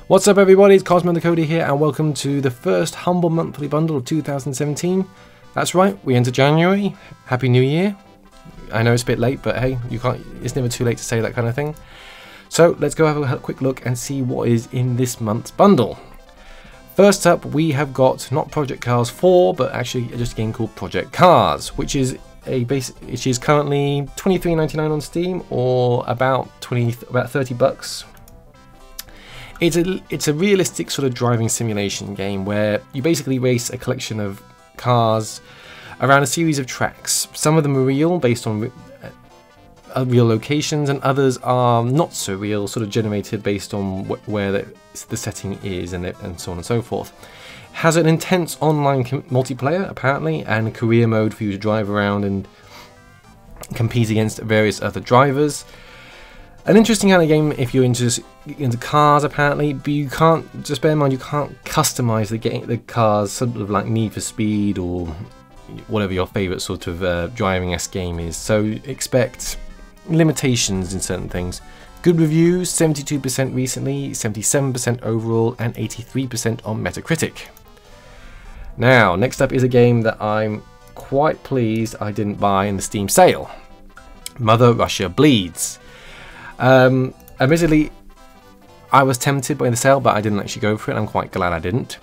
What's up everybody, it's Cosmo the Cody here and welcome to the first humble monthly bundle of 2017. That's right, we enter January. Happy New Year. I know it's a bit late, but hey, it's never too late to say that kind of thing. So let's go have a quick look and see what is in this month's bundle. First up, we have got not Project Cars 4, but actually just a game called Project Cars, which is currently $23.99 on Steam, or about 30 bucks. It's a realistic sort of driving simulation game where you basically race a collection of cars around a series of tracks. Some of them are real, based on real locations, and others are not so real, sort of generated based on where the setting is, and so on and so forth. Has an intense online multiplayer apparently, and a career mode for you to drive around and compete against various other drivers. An interesting kind of game if you're into cars apparently, but you can't, just bear in mind, you can't customize the cars, sort of like Need for Speed or whatever your favorite sort of driving-esque game is. So expect limitations in certain things. Good reviews, 72% recently, 77% overall, and 83% on Metacritic. Now, next up is a game that I'm quite pleased I didn't buy in the Steam sale. Mother Russia Bleeds. Admittedly, I was tempted by the sale, but I didn't actually go for it. I'm quite glad I didn't.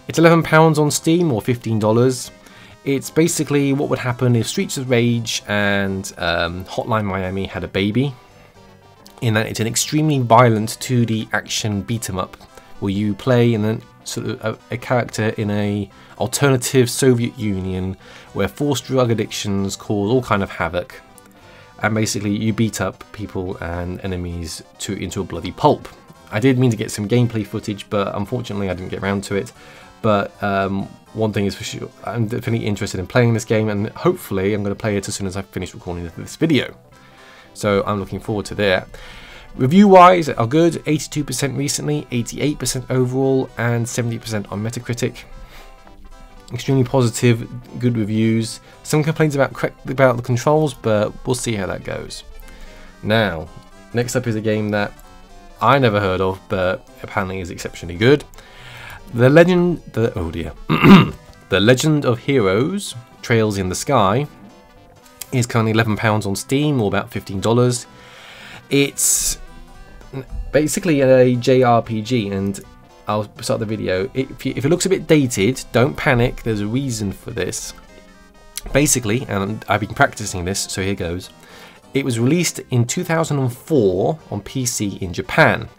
It's £11 on Steam, or $15. It's basically what would happen if Streets of Rage and Hotline Miami had a baby, in that it's an extremely violent 2D action beat-em-up where you play in a character in a alternative Soviet Union where forced drug addictions cause all kind of havoc. And basically you beat up people and enemies into a bloody pulp. I did mean to get some gameplay footage, but unfortunately I didn't get around to it. But one thing is for sure, I'm definitely interested in playing this game, and hopefully I'm going to play it as soon as I finish recording this video. So I'm looking forward to that. Review-wise are good, 82% recently, 88% overall, and 70% on Metacritic. Extremely positive, good reviews. Some complaints about the controls, but we'll see how that goes. Now, next up is a game that I never heard of, but apparently is exceptionally good. The Legend of Heroes: Trails in the Sky is currently £11 on Steam, or about $15. It's basically a JRPG, and I'll start the video. If it looks a bit dated, don't panic, there's a reason for this. Basically, and I've been practicing this, so here goes. It was released in 2004 on PC in Japan.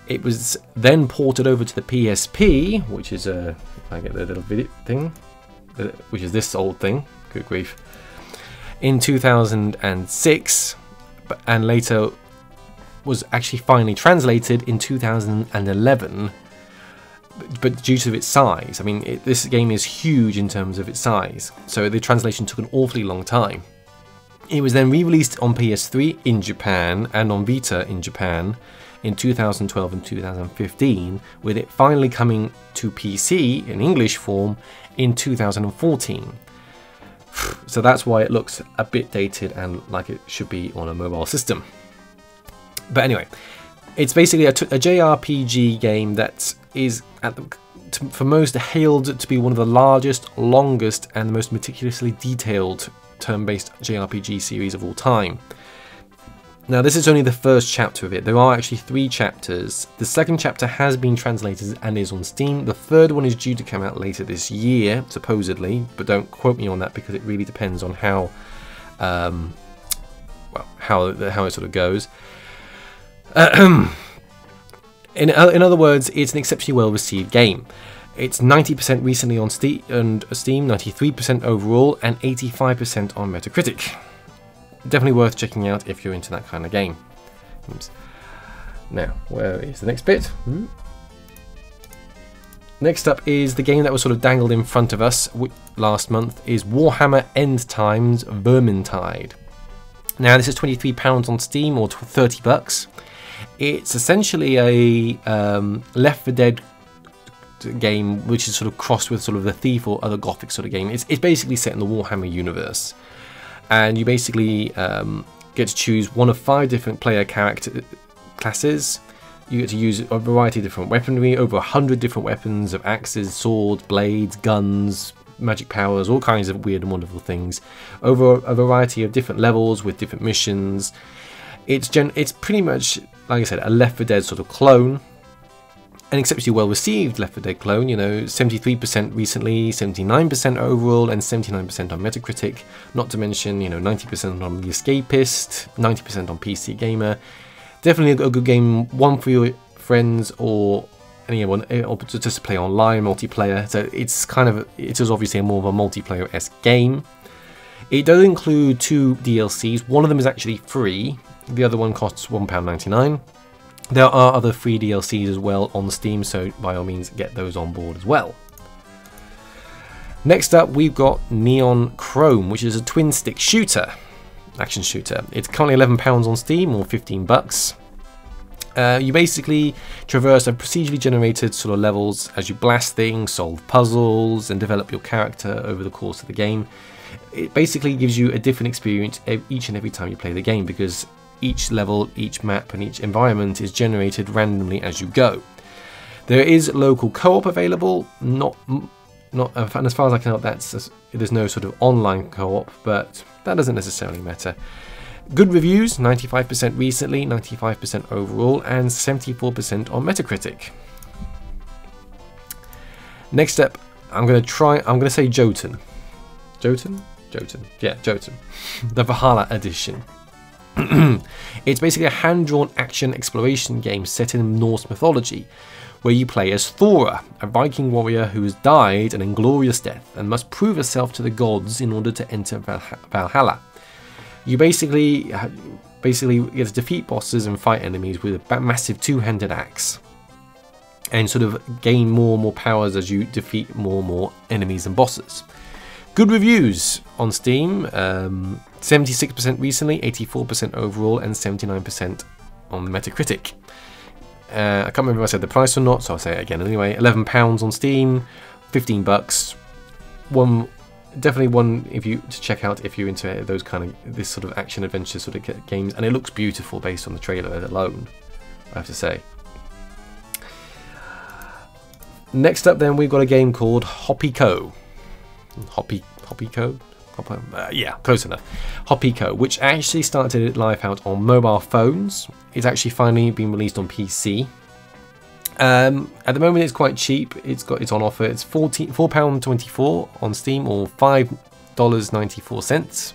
It was then ported over to the PSP, which is if I get the little video thing, which is this old thing, good grief, in 2006, and later was actually finally translated in 2011, but due to its size, I mean, this game is huge in terms of its size, so the translation took an awfully long time. It was then re-released on PS3 in Japan and on Vita in Japan in 2012 and 2015, with it finally coming to PC in English form in 2014. So that's why it looks a bit dated and like it should be on a mobile system. But anyway, it's basically a JRPG game that is, for most, hailed to be one of the largest, longest, and the most meticulously detailed turn-based JRPG series of all time. Now, this is only the first chapter of it. There are actually 3 chapters. The second chapter has been translated and is on Steam. The third one is due to come out later this year, supposedly, but don't quote me on that because it really depends on how it sort of goes. In other words, it's an exceptionally well-received game. It's 90% recently on Steam, 93% overall, and 85% on Metacritic. Definitely worth checking out if you're into that kind of game. Oops. Now, where is the next bit? Next up is the game that was sort of dangled in front of us last month, is Warhammer End Times Vermintide. Now, this is £23 on Steam, or 30 bucks. It's essentially a Left 4 Dead game, which is sort of crossed with sort of the Thief or other Gothic sort of game. It's basically set in the Warhammer universe, and you basically get to choose one of 5 different player character classes. You get to use a variety of different weaponry, over 100 different weapons of axes, swords, blades, guns, magic powers, all kinds of weird and wonderful things, over a variety of different levels with different missions. It's pretty much, like I said, a Left 4 Dead sort of clone, an exceptionally well received Left 4 Dead clone, you know, 73% recently, 79% overall, and 79% on Metacritic, not to mention, you know, 90% on The Escapist, 90% on PC Gamer. Definitely a good game, one for your friends or anyone, or just to play online multiplayer. So it's kind of, it is obviously more of a multiplayer-esque game. It does include 2 DLCs. One of them is actually free. The other one costs £1.99. There are other free DLCs as well on Steam, so by all means get those on board as well. Next up, we've got Meon Chrome, which is a twin-stick shooter, action shooter. It's currently £11 on Steam, or $15. You basically traverse a procedurally generated sort of levels as you blast things, solve puzzles, and develop your character over the course of the game. It basically gives you a different experience each and every time you play the game, because each level, each map, and each environment is generated randomly as you go. There is local co-op available, and as far as I can tell, there's no sort of online co-op, but that doesn't necessarily matter. Good reviews, 95% recently, 95% overall, and 74% on Metacritic. Next up, I'm going to say Jotun. Jotun? Jotun. Yeah, Jotun. The Valhalla Edition. It's basically a hand-drawn action exploration game set in Norse mythology, where you play as Thora, a Viking warrior who has died an inglorious death and must prove herself to the gods in order to enter Valhalla. You basically get to defeat bosses and fight enemies with a massive two-handed axe, and sort of gain more and more powers as you defeat more and more enemies and bosses. Good reviews on Steam, 76% recently, 84% overall, and 79% on Metacritic. I can't remember if I said the price or not, so I'll say it again anyway. £11 on Steam, $15. Definitely one to check out if you're into those kind of this sort of action adventure sort of games, and it looks beautiful based on the trailer alone, I have to say. Next up, then, we've got a game called Pico. Yeah, close enough. Pico, which actually started its life out on mobile phones. It's actually finally been released on PC. At the moment, it's quite cheap. It's on offer. It's £4.24 on Steam, or $5.94.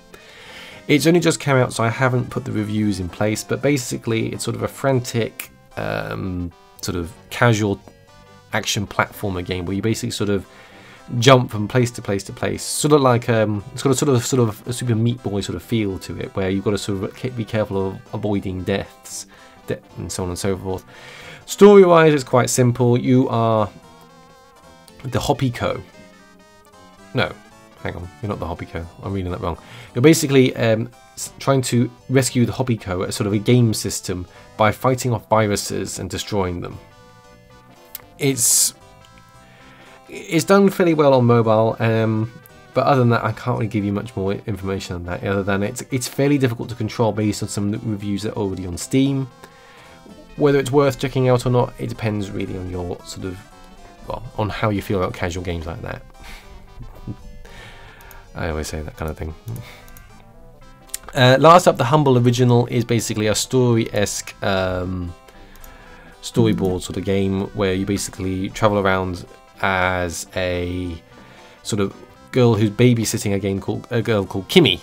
It's only just come out, so I haven't put the reviews in place. But basically, it's sort of a frantic, sort of casual action platformer game where you basically sort of jump from place to place to place, sort of like it's got a sort of a Super Meat Boy sort of feel to it, where you've got to sort of be careful of avoiding deaths and so on and so forth. Story wise, it's quite simple. You are the Pico. No, hang on, you're not the Pico. I'm reading that wrong. You're basically trying to rescue the Pico, a sort of a game system, by fighting off viruses and destroying them. It's done fairly well on mobile, but other than that, I can't really give you much more information on that, other than it's fairly difficult to control based on some reviews that are already on Steam. Whether it's worth checking out or not, it depends really on your sort of, well, on how you feel about casual games like that. I always say that kind of thing. Last up, the Humble Original is basically a story-esque storyboard sort of game where you basically travel around as a sort of girl who's babysitting a girl called Kimmy.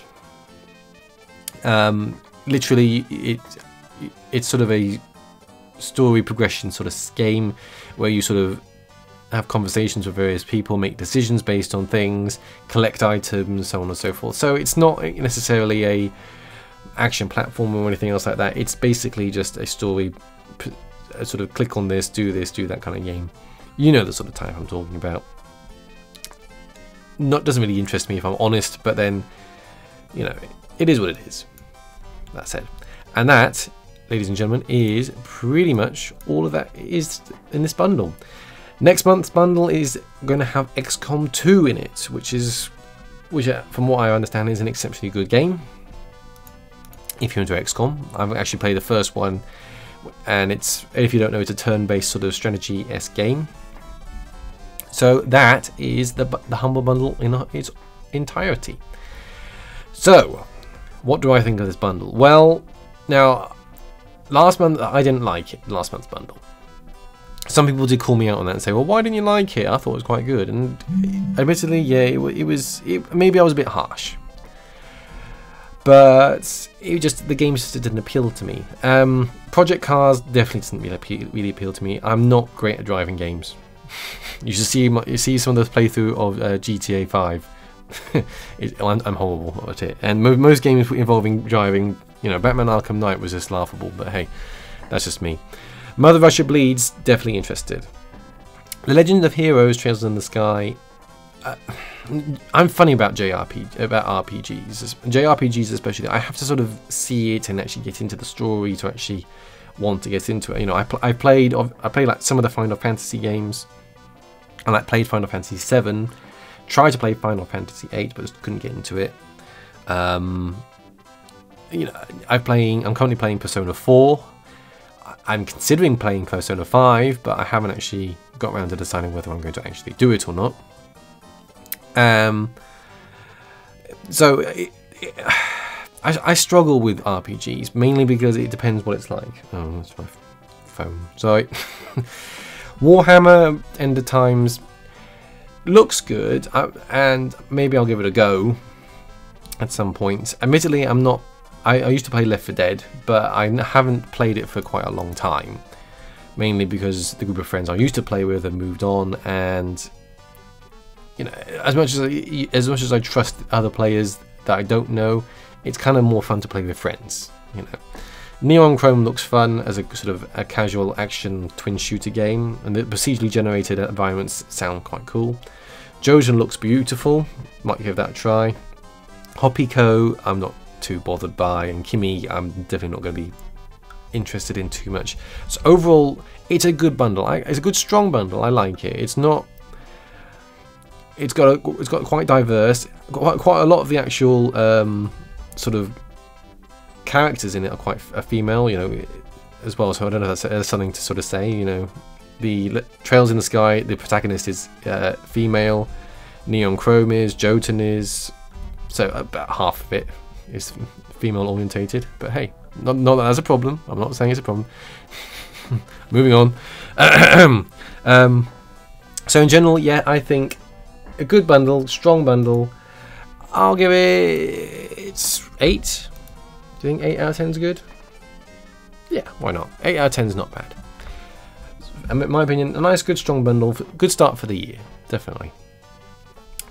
Literally, it's sort of a story progression sort of game where you sort of have conversations with various people, make decisions based on things, collect items, so on and so forth. So it's not necessarily a action platform or anything else like that. It's basically just a story, a sort of click on this, do that kind of game. You know the sort of type I'm talking about. Doesn't really interest me, if I'm honest, but then, you know, it is what it is. That said, and that, ladies and gentlemen, is pretty much all of that is in this bundle. Next month's bundle is going to have XCOM 2 in it, which from what I understand is an exceptionally good game. If you're into XCOM, I've actually played the first one and it's, if you don't know, it's a turn-based sort of strategy-esque game. So that is the Humble Bundle in its entirety. So, what do I think of this bundle? Well, now, last month I didn't like it, last month's bundle. Some people did call me out on that and say, well, why didn't you like it? I thought it was quite good. And admittedly, yeah, maybe I was a bit harsh. But the game just didn't appeal to me. Project Cars definitely doesn't really appeal to me. I'm not great at driving games. You see some of those playthrough of GTA 5. I'm horrible at it. And most games involving driving, you know, Batman Arkham Knight was just laughable. But hey, that's just me. Mother Russia Bleeds, definitely interested. The Legend of Heroes, Trails in the Sky. I'm funny about RPGs. JRPGs especially. I have to sort of see it and actually get into the story to actually want to get into it. You know, I played like some of the Final Fantasy games, and I played Final Fantasy 7. Tried to play Final Fantasy 8, but just couldn't get into it. You know, I'm currently playing Persona 4. I'm considering playing Persona 5, but I haven't actually got around to deciding whether I'm going to actually do it or not. So I struggle with RPGs, mainly because it depends what it's like. Oh, that's my phone. Sorry. Warhammer End Times looks good, and maybe I'll give it a go at some point. Admittedly, I used to play Left 4 Dead, but I haven't played it for quite a long time. Mainly because the group of friends I used to play with have moved on, and you know, as much as I trust other players that I don't know, it's kind of more fun to play with friends. You know, Meon Chrome looks fun as a sort of a casual action twin shooter game, and the procedurally generated environments sound quite cool. Jojen looks beautiful, might give that a try. Pico, I'm not too bothered by, and Kimmy, I'm definitely not going to be interested in too much. So overall, it's a good bundle. It's a good strong bundle. I like it. It's not. It's got quite diverse. Quite a lot of the actual sort of characters in it are quite female, you know, as well. So I don't know if that's something to sort of say. You know, the Trails in the Sky, the protagonist is female. Meon Chrome is. Jotun is. So about half of it is female orientated. But hey, not that that's a problem. I'm not saying it's a problem. Moving on. So in general, yeah, I think a good bundle, strong bundle. I'll give it 8. Do you think 8 out of 10 is good? Yeah, why not? 8 out of 10 is not bad. In my opinion, a nice, good, strong bundle. Good start for the year, definitely.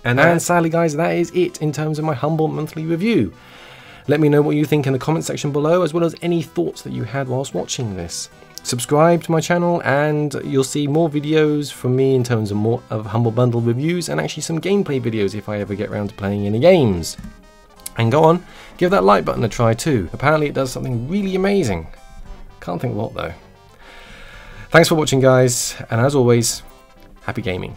And sadly, guys, that is it in terms of my humble monthly review. Let me know what you think in the comment section below, as well as any thoughts that you had whilst watching this. Subscribe to my channel and you'll see more videos from me in terms of more of Humble Bundle reviews, and actually some gameplay videos if I ever get around to playing any games. And go on, give that like button a try too. Apparently it does something really amazing. Can't think what though. Thanks for watching, guys, and as always, happy gaming.